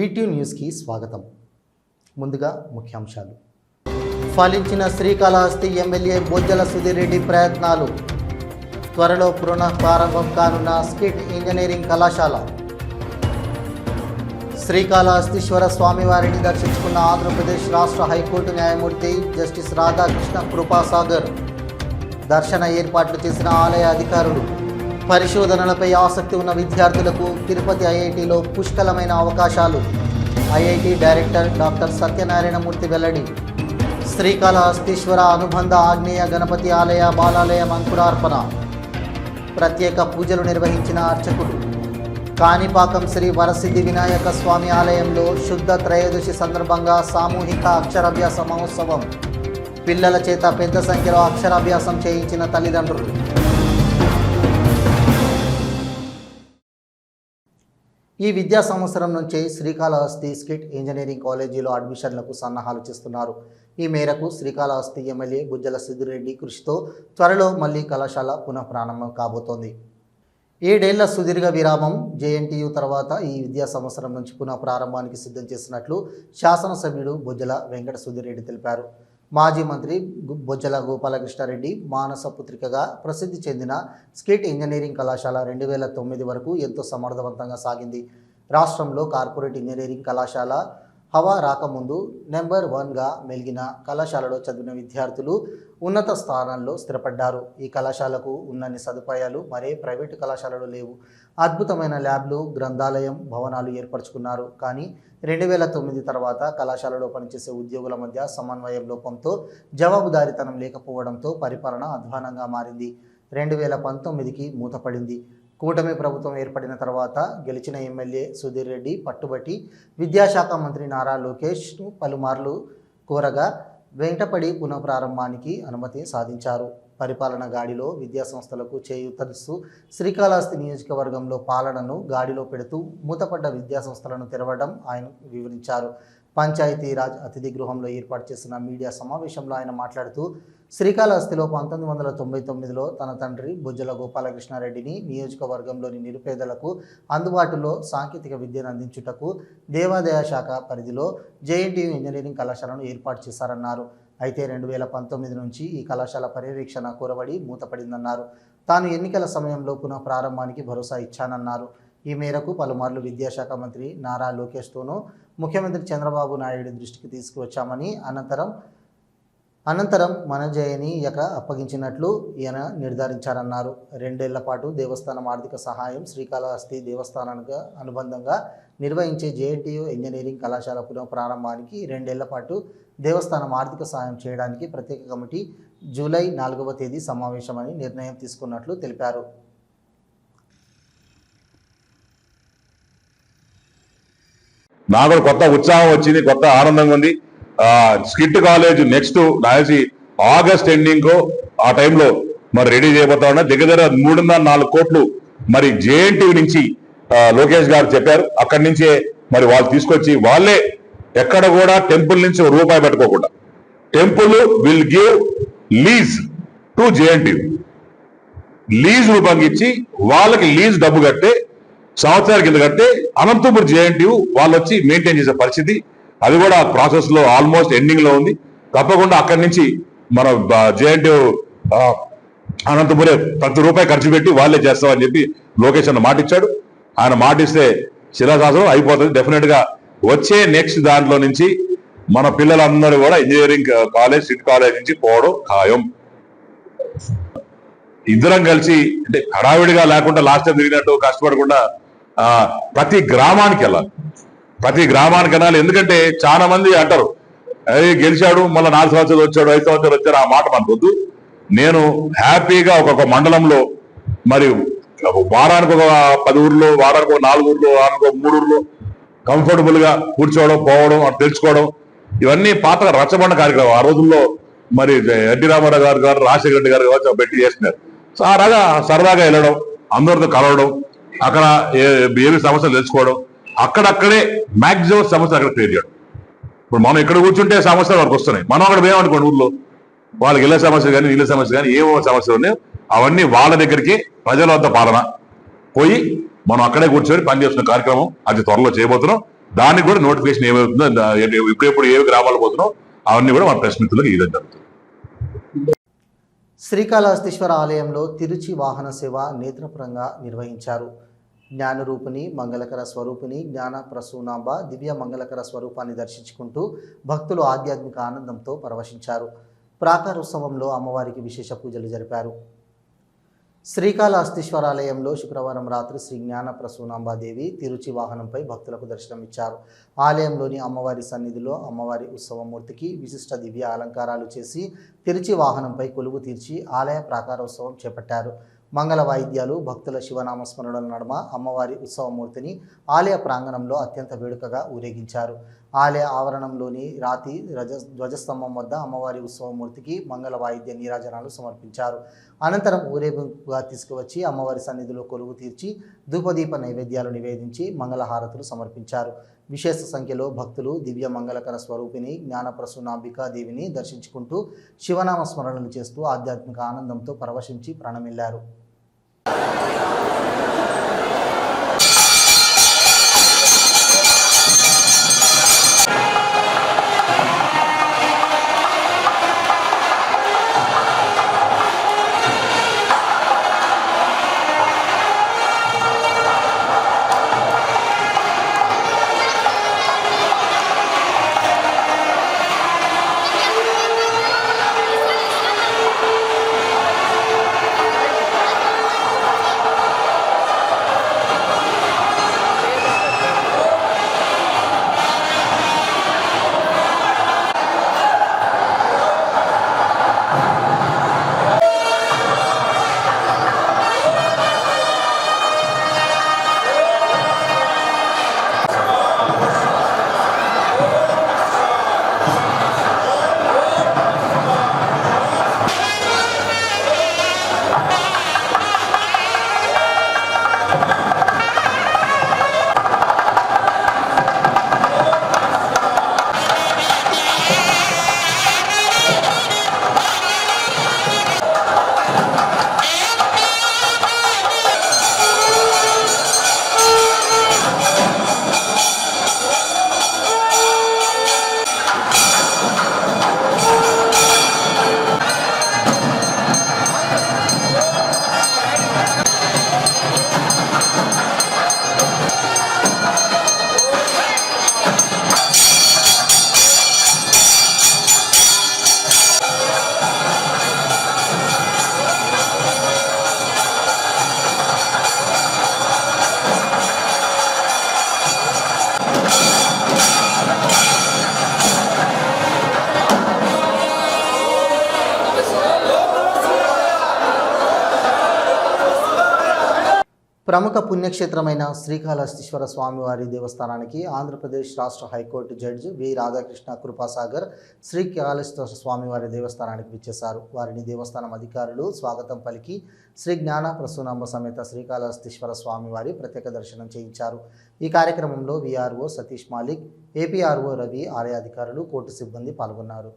వీటీ న్యూస్కి స్వాగతం. ముందుగా ముఖ్యాంశాలు. ఫలించిన శ్రీకాళహస్తి ఎమ్మెల్యే బొజ్జల సుధీర్ రెడ్డి ప్రయత్నాలు. త్వరలో పునఃప్రారంభం కానున్న స్కిట్ ఇంజనీరింగ్ కళాశాల. శ్రీకాళహస్తీశ్వర స్వామివారిని దర్శించుకున్న ఆంధ్రప్రదేశ్ రాష్ట్ర హైకోర్టు న్యాయమూర్తి జస్టిస్ రాధాకృష్ణ కృపాసాగర్. దర్శన ఏర్పాట్లు చేసిన ఆలయ అధికారులు. పరిశోధనలపై ఆసక్తి ఉన్న విద్యార్థులకు తిరుపతి ఐఐటిలో పుష్కలమైన అవకాశాలు. ఐఐటి డైరెక్టర్ డాక్టర్ సత్యనారాయణమూర్తి వెల్లడి. శ్రీకాళహస్తీశ్వర అనుబంధ ఆగ్నేయ గణపతి ఆలయ బాలాలయం అంకురార్పణ. ప్రత్యేక పూజలు నిర్వహించిన అర్చకులు. కాణిపాకం శ్రీ వరసిద్ధి వినాయక స్వామి ఆలయంలో శుద్ధ త్రయోదశి సందర్భంగా సామూహిక అక్షరాభ్యాస మహోత్సవం. పిల్లల చేత పెద్ద సంఖ్యలో అక్షరాభ్యాసం చేయించిన తల్లిదండ్రులు. ఈ విద్యా సంవత్సరం నుంచే శ్రీకాళహస్తి స్కిట్ ఇంజనీరింగ్ కాలేజీలో అడ్మిషన్లకు సన్నాహాలు చేస్తున్నారు. ఈ మేరకు శ్రీకాళహస్తి ఎమ్మెల్యే బొజ్జల సుధీర్ రెడ్డి కృషితో త్వరలో మళ్లీ కళాశాల పునఃప్రారంభం కాబోతోంది. 7 ఏళ్ల సుదీర్ఘ విరామం జేఎన్టీయూ తర్వాత ఈ విద్యా సంవత్సరం నుంచి పునఃప్రారంభానికి సిద్ధం చేసినట్లు శాసనసభ్యుడు బొజ్జల వెంకట సుధీర్ రెడ్డి తెలిపారు. మాజీ మంత్రి బొజ్జల గోపాలకృష్ణారెడ్డి మానస పుత్రికగా ప్రసిద్ధి చెందిన స్కిట్ ఇంజనీరింగ్ కళాశాల 2009 వరకు ఎంతో సమర్థవంతంగా సాగింది. రాష్ట్రంలో కార్పొరేట్ ఇంజనీరింగ్ కళాశాల హవా రాకముందు నెంబర్ 1గా మెలిగిన కళాశాలలో చదివిన విద్యార్థులు ఉన్నత స్థానాల్లో స్థిరపడ్డారు. ఈ కళాశాలకు ఉన్నన్ని సదుపాయాలు మరే ప్రైవేటు కళాశాలలో లేవు. అద్భుతమైన ల్యాబ్లు, గ్రంథాలయం, భవనాలు ఏర్పరచుకున్నారు. కానీ 2009 తర్వాత కళాశాలలో పనిచేసే ఉద్యోగుల మధ్య సమన్వయం లోపంతో, జవాబుదారీతనం లేకపోవడంతో పరిపాలన అధ్వానంగా మారింది. 2019కి మూతపడింది. కూటమి ప్రభుత్వం ఏర్పడిన తర్వాత గెలిచిన ఎమ్మెల్యే సుధీర్ రెడ్డి పట్టుబట్టి విద్యాశాఖ మంత్రి నారా లోకేష్ను పలుమార్లు కోరగా వెంటపడి పునఃప్రారంభానికి అనుమతి సాధించారు. పరిపాలన గాడిలో విద్యాసంస్థలకు చేయూతనిస్తూ శ్రీకాళహస్తి నియోజకవర్గంలో పాలనను గాడిలో పెడుతూ మూతపడ్డ విద్యాసంస్థలను తెరవడం ఆయన వివరించారు. పంచాయతీరాజ్ అతిథి గృహంలో ఏర్పాటు చేసిన మీడియా సమావేశంలో ఆయన మాట్లాడుతూ శ్రీకాళహస్తిలో 1999లో తన తండ్రి బొజ్జల గోపాలకృష్ణారెడ్డిని నియోజకవర్గంలోని నిరుపేదలకు అందుబాటులో సాంకేతిక విద్యను అందించుటకు దేవాదాయ శాఖ పరిధిలో జేఎన్టీయూ ఇంజనీరింగ్ కళాశాలను ఏర్పాటు చేశారన్నారు. అయితే 2019 నుంచి ఈ కళాశాల పర్యవేక్షణ కోరబడి మూతపడిందన్నారు. తాను ఎన్నికల సమయంలో పునః ప్రారంభానికి భరోసా ఇచ్చానన్నారు. ఈ మేరకు పలుమార్లు విద్యాశాఖ మంత్రి నారా లోకేష్తోనూ ముఖ్యమంత్రి చంద్రబాబు నాయుడు దృష్టికి తీసుకువచ్చామని అనంతరం మనజయని అప్పగించినట్లు ఈయన నిర్ధారించారన్నారు. 2 ఏళ్ల పాటు దేవస్థానం ఆర్థిక సహాయం శ్రీకాళహస్తి దేవస్థానానికి అనుబంధంగా నిర్వహించే జేఎన్టీయూ ఇంజనీరింగ్ కళాశాల పునఃప్రారంభానికి 2 ఏళ్ల పాటు దేవస్థానం ఆర్థిక సహాయం చేయడానికి ప్రత్యేక కమిటీ జూలై 4వ తేదీ సమావేశమని నిర్ణయం తీసుకున్నట్లు తెలిపారు. నాకు కొత్త ఉత్సాహం వచ్చింది, కొత్త ఆనందంగా ఉంది. Skit college next August ending ఆ టైంలో మరి రెడీ చేయబోతా ఉన్నా. దగ్గర 3.4 కోట్లు మరి జేఎన్టీయూ నుంచి లోకేష్ గారు చెప్పారు. అక్కడి నుంచే మరి వాళ్ళు తీసుకొచ్చి వాళ్ళే ఎక్కడ కూడా టెంపుల్ నుంచి రూపాయి పెట్టుకోకుండా temple will give lease to JNTU. Lease రూపంగా ఇచ్చి వాళ్ళకి లీజ్ డబ్బు కట్టే సంవత్సరాల కింద కడితే అనంతపూర్ జేఎన్టీయూ వాళ్ళు వచ్చి మెయింటైన్ చేసే పరిస్థితి, అది కూడా ప్రాసెస్ లో ఆల్మోస్ట్ ఎండింగ్ లో ఉంది. తప్పకుండా అక్కడి నుంచి మన జేఎన్టీయూ అనంతపురే ప్రతి రూపాయి ఖర్చు పెట్టి వాళ్ళే చేస్తామని చెప్పి లోకేష్ అన్న మాట ఇచ్చాడు. ఆయన మాట ఇస్తే శిలాశాసనం అయిపోతుంది. డెఫినెట్ గా వచ్చే నెక్స్ట్ దాంట్లో నుంచి మన పిల్లలందరూ కూడా ఇంజనీరింగ్ కాలేజ్ సిట్ కాలేజ్ నుంచి పోవడం ఖాయం. ఇద్దరం కలిసి అంటే హడావిడిగా లేకుండా లాస్ట్ టైం తిరిగినట్టు కష్టపడకుండా ప్రతి గ్రామానికి వెళ్ళాలి, ప్రతి గ్రామానికి వెళ్ళాలి. ఎందుకంటే చాలా మంది అంటారు గెలిచాడు మళ్ళీ 4 సంవత్సరాలు వచ్చాడు, 5 సంవత్సరాలు వచ్చాడు, ఆ మాట మనకు వద్దు. నేను హ్యాపీగా ఒక్కొక్క మండలంలో మరి వారానికి ఒక 10 ఊర్లో, వారానికి ఒక 4 ఊర్లో, వారానికి ఒక 3 ఊర్లో కంఫర్టబుల్ గా కూర్చోవడం, పోవడం, తెలుసుకోవడం, ఇవన్నీ పాత రచ్చబండ కార్యక్రమం. ఆ రోజుల్లో మరి ఎన్టీ రామారావు గారు రాజశేఖర రెడ్డి గారు కావచ్చు పెట్టి చేస్తున్నారు. సో ఆ రగా సరదాగా వెళ్ళడం, అందరితో కలవడం, అక్కడ ఏమి సమస్యలు తెలుసుకోవడం, అక్కడక్కడే మ్యాక్సిమం సమస్యలు అక్కడ క్లియర్ చేయడం. ఇప్పుడు మనం ఇక్కడ కూర్చుంటే సమస్యలు వాళ్ళకి వస్తున్నాయి, మనం అక్కడ పోయామనుకోండి ఊర్లో వాళ్ళకి ఇళ్ళ సమస్యలు కానీ నీళ్ళ సమస్యలు కానీ ఏవో సమస్యలు ఉన్నాయో అవన్నీ వాళ్ళ దగ్గరికి ప్రజల వద్ద పాలన పోయి మనం అక్కడే కూర్చొని పనిచేస్తున్న కార్యక్రమం అది త్వరలో చేయబోతున్నాం. దానికి కూడా నోటిఫికేషన్ ఏమవుతుందో ఎప్పుడెప్పుడు ఏ గ్రామాలు పోతున్నాం అవన్నీ కూడా మన ప్రెస్ మిత్రులకు ఇవ్వడం జరుగుతుంది. శ్రీకాళహస్తీశ్వర ఆలయంలో తిరుచి వాహన సేవ నేత్రపరంగా నిర్వహించారు. జ్ఞానరూపిణి మంగళకర స్వరూపిణి జ్ఞాన ప్రసూనాంబ దివ్య మంగళకర స్వరూపాన్ని దర్శించుకుంటూ భక్తులు ఆధ్యాత్మిక ఆనందంతో పరవశించారు. ప్రాకారోత్సవంలో అమ్మవారికి విశేష పూజలు జరిపారు. శ్రీకాళహస్తీశ్వరాలయంలో శుక్రవారం రాత్రి శ్రీ జ్ఞాన ప్రసూనాంబాదేవి తిరుచి వాహనంపై భక్తులకు దర్శనమిచ్చారు. ఆలయంలోని అమ్మవారి సన్నిధిలో అమ్మవారి ఉత్సవమూర్తికి విశిష్ట దివ్య అలంకారాలు చేసి తిరుచి వాహనంపై కొలువు తీర్చి ఆలయ ప్రాకారోత్సవం చేపట్టారు. మంగళ వాయిద్యాలు భక్తుల శివనామస్మరణల నడుమ అమ్మవారి ఉత్సవమూర్తిని ఆలయ ప్రాంగణంలో అత్యంత వేడుకగా ఊరేగించారు. ఆలయ ఆవరణంలోని రాతి ధ్వజస్తంభం వద్ద అమ్మవారి ఉత్సవమూర్తికి మంగళ వాయిద్య నీరాజనాలు సమర్పించారు. అనంతరం ఊరేగింపుగా తీసుకువచ్చి అమ్మవారి సన్నిధిలో కొలువు తీర్చి ధూపదీప నైవేద్యాలు నివేదించి మంగళహారతులు సమర్పించారు. విశేష సంఖ్యలో భక్తులు దివ్య మంగళకర స్వరూపిణి జ్ఞానప్రసూనాంబికా దేవిని దర్శించుకుంటూ శివనామ స్మరణలు చేస్తూ ఆధ్యాత్మిక ఆనందంతో పరవశించి ప్రణమిల్లారు. ప్రముఖ పుణ్యక్షేత్రమైన శ్రీకాళహస్తీశ్వర స్వామివారి దేవస్థానానికి ఆంధ్రప్రదేశ్ రాష్ట్ర హైకోర్టు జడ్జి వి రాధాకృష్ణ కృపాసాగర్ శ్రీకాళహస్తీశ్వర స్వామివారి దేవస్థానానికి విచ్చేశారు. వారిని దేవస్థానం అధికారులు స్వాగతం పలికి శ్రీ జ్ఞాన ప్రసూనాంబ సమేత శ్రీకాళహస్తీశ్వర స్వామివారి ప్రత్యేక దర్శనం చేయించారు. ఈ కార్యక్రమంలో విఆర్ఓ సతీష్ మాలిక్, ఏపీఆర్ఓ రవి, ఆలయ అధికారులు, కోర్టు సిబ్బంది పాల్గొన్నారు.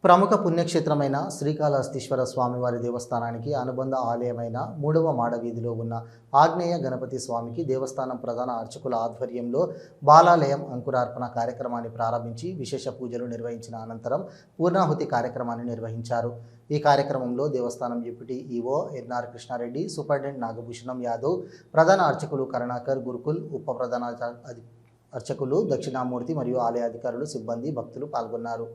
ప్రముఖ పుణ్యక్షేత్రమైన శ్రీకాళహస్తీశ్వర స్వామివారి దేవస్థానానికి అనుబంధ ఆలయమైన 3వ మాడవీధిలో ఉన్న ఆగ్నేయ గణపతి స్వామికి దేవస్థానం ప్రధాన అర్చకుల ఆధ్వర్యంలో బాలాలయం అంకురార్పణ కార్యక్రమాన్ని ప్రారంభించి విశేష పూజలు నిర్వహించిన అనంతరం పూర్ణాహుతి కార్యక్రమాన్ని నిర్వహించారు. ఈ కార్యక్రమంలో దేవస్థానం deputy EO NR Krishna Reddy, superintendent Nagabhushanam Yadav, ప్రధాన అర్చకులు కరుణాకర్, గురుకుల్ ఉప ప్రధాన అర్చకులు దక్షిణామూర్తి మరియు ఆలయ అధికారులు, సిబ్బంది, భక్తులు పాల్గొన్నారు.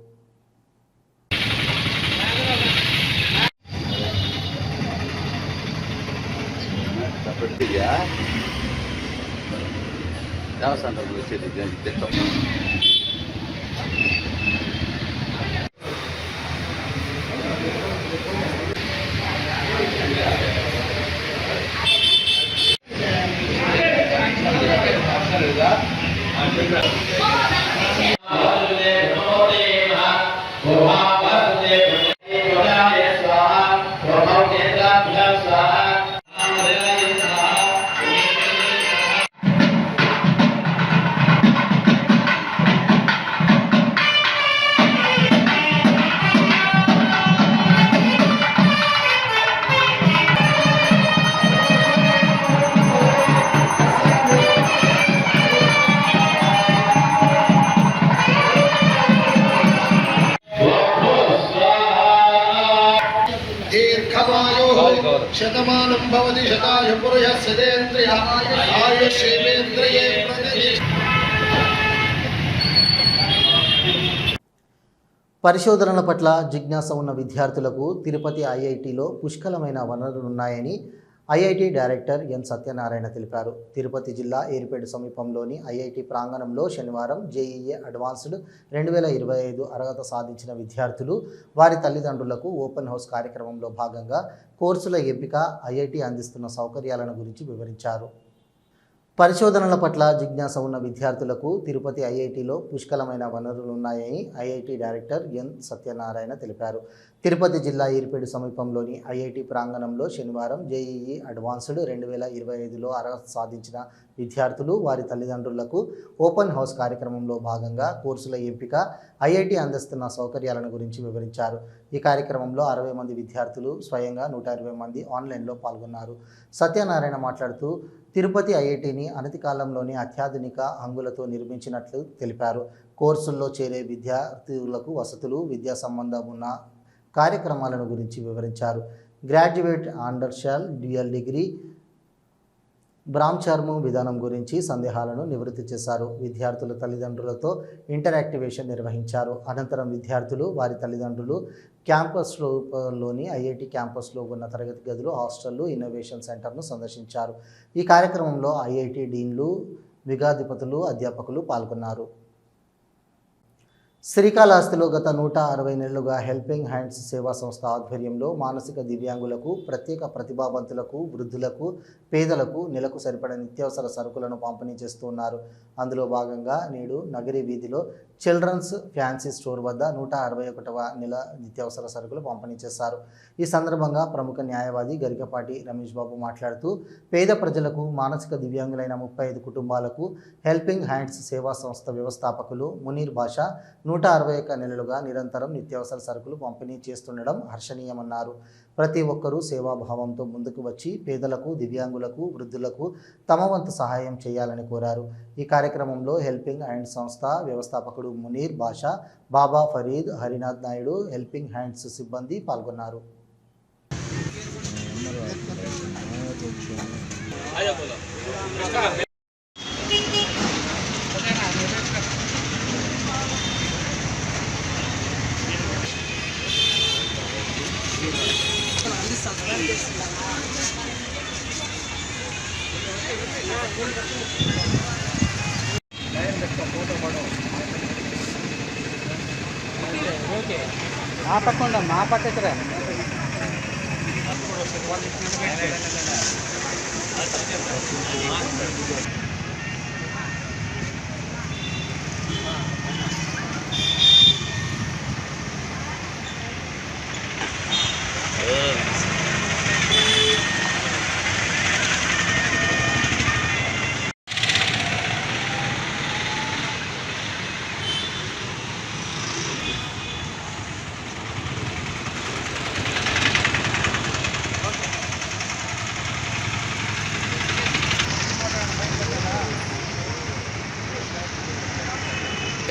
శతమానం భవతి శతాయ పురుష సదేంద్రియ ఆయుష్యేంద్రియే పరిశోధనల పట్ల జిజ్ఞాస ఉన్న విద్యార్థులకు తిరుపతి ఐఐటిలో పుష్కలమైన వనరులున్నాయని ఐఐటి డైరెక్టర్ ఎన్ సత్యనారాయణ తెలిపారు. తిరుపతి జిల్లా ఏరిపేడు సమీపంలోని ఐఐటి ప్రాంగణంలో శనివారం జేఈఏ అడ్వాన్స్డ్ 2025 అర్హత సాధించిన విద్యార్థులు, వారి తల్లిదండ్రులకు ఓపెన్ హౌస్ కార్యక్రమంలో భాగంగా కోర్సుల ఎంపిక, ఐఐటి అందిస్తున్న సౌకర్యాలను గురించి వివరించారు. పరిశోధనల పట్ల జిజ్ఞాస ఉన్న విద్యార్థులకు తిరుపతి ఐఐటిలో పుష్కలమైన వనరులున్నాయని ఐఐటి డైరెక్టర్ ఎన్ సత్యనారాయణ తెలిపారు. తిరుపతి జిల్లా ఈర్పేడు సమీపంలోని ఐఐటి ప్రాంగణంలో శనివారం జేఈఈ అడ్వాన్స్డ్ 2025లో అర్హత సాధించిన విద్యార్థులు, వారి తల్లిదండ్రులకు ఓపెన్ హౌస్ కార్యక్రమంలో భాగంగా కోర్సుల ఎంపిక, ఐఐటి అందిస్తున్న సౌకర్యాలను గురించి వివరించారు. ఈ కార్యక్రమంలో 60 మంది విద్యార్థులు, స్వయంగా 120 మంది ఆన్లైన్లో పాల్గొన్నారు. సత్యనారాయణ మాట్లాడుతూ తిరుపతి ఐఐటిని అనతి కాలంలోనే అత్యాధునిక హంగులతో నిర్మించినట్లు తెలిపారు. కోర్సుల్లో చేరే విద్యార్థులకు వసతులు, విద్యా సంబంధం ఉన్న కార్యక్రమాలను గురించి వివరించారు. గ్రాడ్యుయేట్ అండర్షాల్ డ్యూయల్ డిగ్రీ బ్రాహ్మచర్మ విధానం గురించి సందేహాలను నివృత్తి చేశారు. విద్యార్థుల తల్లిదండ్రులతో నిర్వహించారు. అనంతరం విద్యార్థులు, వారి తల్లిదండ్రులు క్యాంపస్లోని ఐఐటి క్యాంపస్లో ఉన్న తరగతి గదులు, హాస్టళ్లు, ఇన్నోవేషన్ సెంటర్ను సందర్శించారు. ఈ కార్యక్రమంలో ఐఐటి డీన్లు, విగాధిపతులు, అధ్యాపకులు పాల్గొన్నారు. శ్రీకాళహస్తిలో గత 160 నెలలుగా హెల్పింగ్ హ్యాండ్స్ సేవా సంస్థ ఆధ్వర్యంలో మానసిక దివ్యాంగులకు, ప్రత్యేక ప్రతిభావంతులకు, వృద్ధులకు, పేదలకు నెలకు సరిపడ నిత్యావసర సరుకులను పంపిణీ చేస్తున్నారు. అందులో భాగంగా నేడు నగరి వీధిలో చిల్డ్రన్స్ ఫ్యాన్సీ స్టోర్ వద్ద 161వ నెల నిత్యావసర సరుకులు పంపిణీ చేశారు. ఈ సందర్భంగా ప్రముఖ న్యాయవాది గరికపాటి రమేష్ బాబు మాట్లాడుతూ పేద ప్రజలకు, మానసిక దివ్యాంగులైన 35 కుటుంబాలకు హెల్పింగ్ హ్యాండ్స్ సేవా సంస్థ వ్యవస్థాపకులు మునీర్ బాషా 161 నెలలుగా నిరంతరం నిత్యావసర సరుకులు పంపిణీ చేస్తుండడం హర్షణీయమన్నారు. ప్రతి ఒక్కరూ సేవాభావంతో ముందుకు వచ్చి పేదలకు, దివ్యాంగులకు, వృద్ధులకు తమ వంతు సహాయం చేయాలని కోరారు. ఈ కార్యక్రమంలో హెల్పింగ్ హ్యాండ్స్ సంస్థ వ్యవస్థాపకుడు మునీర్ బాషా, బాబా ఫరీద్, హరినాథ్ నాయుడు, హెల్పింగ్ హ్యాండ్స్ సిబ్బంది పాల్గొన్నారు. మా పక్కరా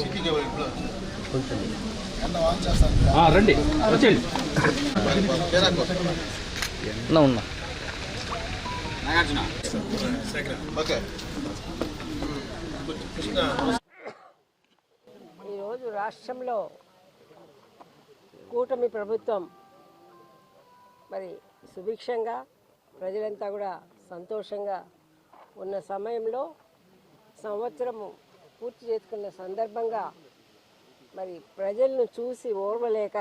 సిటీకి ఎవరు ఇంట్లో రండి వచ్చేయండి. ఉన్నా ఈరోజు రాష్ట్రంలో కూటమి ప్రభుత్వం మరి సుభిక్షంగా ప్రజలంతా కూడా సంతోషంగా ఉన్న సమయంలో సంవత్సరము పూర్తి చేసుకున్న సందర్భంగా మరి ప్రజలను చూసి ఓర్వలేక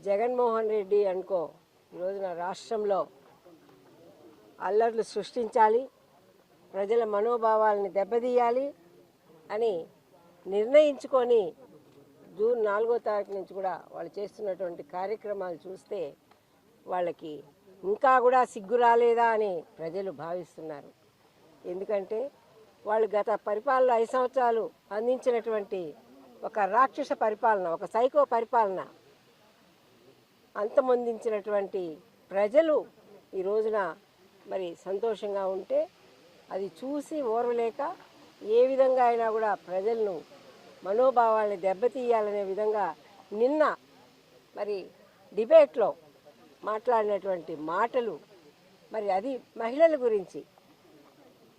జగన్మోహన్ రెడ్డి అనుకో ఈరోజున రాష్ట్రంలో అల్లర్లు సృష్టించాలి, ప్రజల మనోభావాలని దెబ్బతీయాలి అని నిర్ణయించుకొని జూన్ 4వ తారీఖు నుంచి కూడా వాళ్ళు చేస్తున్నటువంటి కార్యక్రమాలు చూస్తే వాళ్ళకి ఇంకా కూడా సిగ్గు రాలేదా అని ప్రజలు భావిస్తున్నారు. ఎందుకంటే వాళ్ళు గత పరిపాలన 5 సంవత్సరాలు అందించినటువంటి ఒక రాక్షస పరిపాలన, ఒక సైకో పరిపాలన అంతమొందించినటువంటి ప్రజలు ఈ రోజున మరి సంతోషంగా ఉంటే అది చూసి ఓర్వలేక ఏ విధంగా అయినా కూడా ప్రజలను మనోభావాల్ని దెబ్బతీయాలనే విధంగా నిన్న మరి డిబేట్లో మాట్లాడినటువంటి మాటలు మరి అది మహిళల గురించి.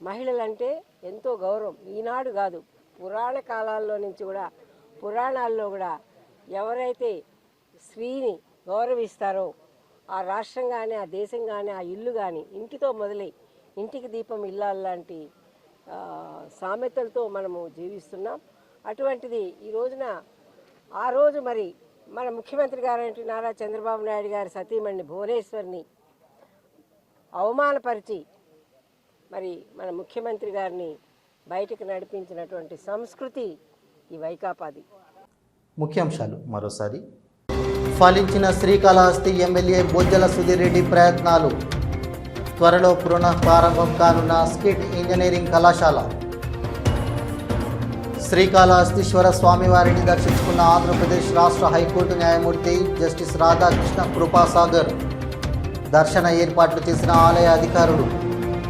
మహిళలంటే ఎంతో గౌరవం, ఈనాడు కాదు పురాణ కాలాల్లో నుంచి కూడా పురాణాల్లో కూడా ఎవరైతే స్త్రీని గౌరవిస్తారో ఆ రాష్ట్రం కానీ ఆ దేశం కానీ ఆ ఇల్లు కానీ ఇంటితో మొదలై ఇంటికి దీపం ఇల్లాలంటి సామెతలతో మనము జీవిస్తున్నాం. అటువంటిది ఈ రోజున ఆ రోజు మరి మన ముఖ్యమంత్రి గారైన నారా చంద్రబాబు నాయుడు గారి సతీమణి భువనేశ్వర్ని అవమానపరిచి మరి మన ముఖ్యమంత్రి గారిని బయటకు నడిపించినటువంటి సంస్కృతి ఈ వైకాపాది. ముఖ్యాంశాలు మరోసారి. ఫలించిన శ్రీకాళహస్తి ఎమ్మెల్యే బొజ్జల సుధీర్ రెడ్డి ప్రయత్నాలు. త్వరలో పునః ప్రారంభం కానున్న స్కిట్ ఇంజనీరింగ్ కళాశాల. శ్రీకాళహస్తీశ్వర స్వామివారిని దర్శించుకున్న ఆంధ్రప్రదేశ్ రాష్ట్ర హైకోర్టు న్యాయమూర్తి జస్టిస్ రాధాకృష్ణ కృపాసాగర్. దర్శన ఏర్పాట్లు చేసిన ఆలయ అధికారులు.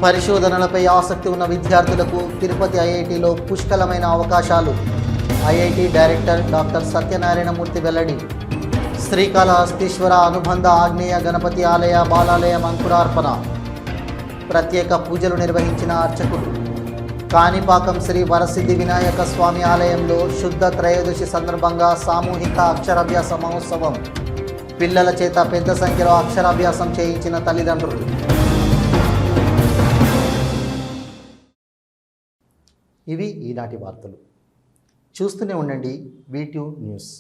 పరిశోధనలపై ఆసక్తి ఉన్న విద్యార్థులకు తిరుపతి ఐఐటిలో పుష్కలమైన అవకాశాలు. ఐఐటి డైరెక్టర్ డాక్టర్ సత్యనారాయణమూర్తి వెల్లడి. శ్రీకాళహస్తీశ్వర అనుబంధ ఆగ్నేయ గణపతి ఆలయ బాలాలయం అంకురార్పణ. ప్రత్యేక పూజలు నిర్వహించిన అర్చకులు. కాణిపాకం శ్రీ వరసిద్ధి వినాయక స్వామి ఆలయంలో శుద్ధ త్రయోదశి సందర్భంగా సామూహిక అక్షరాభ్యాస మహోత్సవం. పిల్లల చేత పెద్ద సంఖ్యలో అక్షరాభ్యాసం చేయించిన తల్లిదండ్రులు. ఇవి ఈనాటి వార్తలు. చూస్తూనే ఉండండి V2 న్యూస్.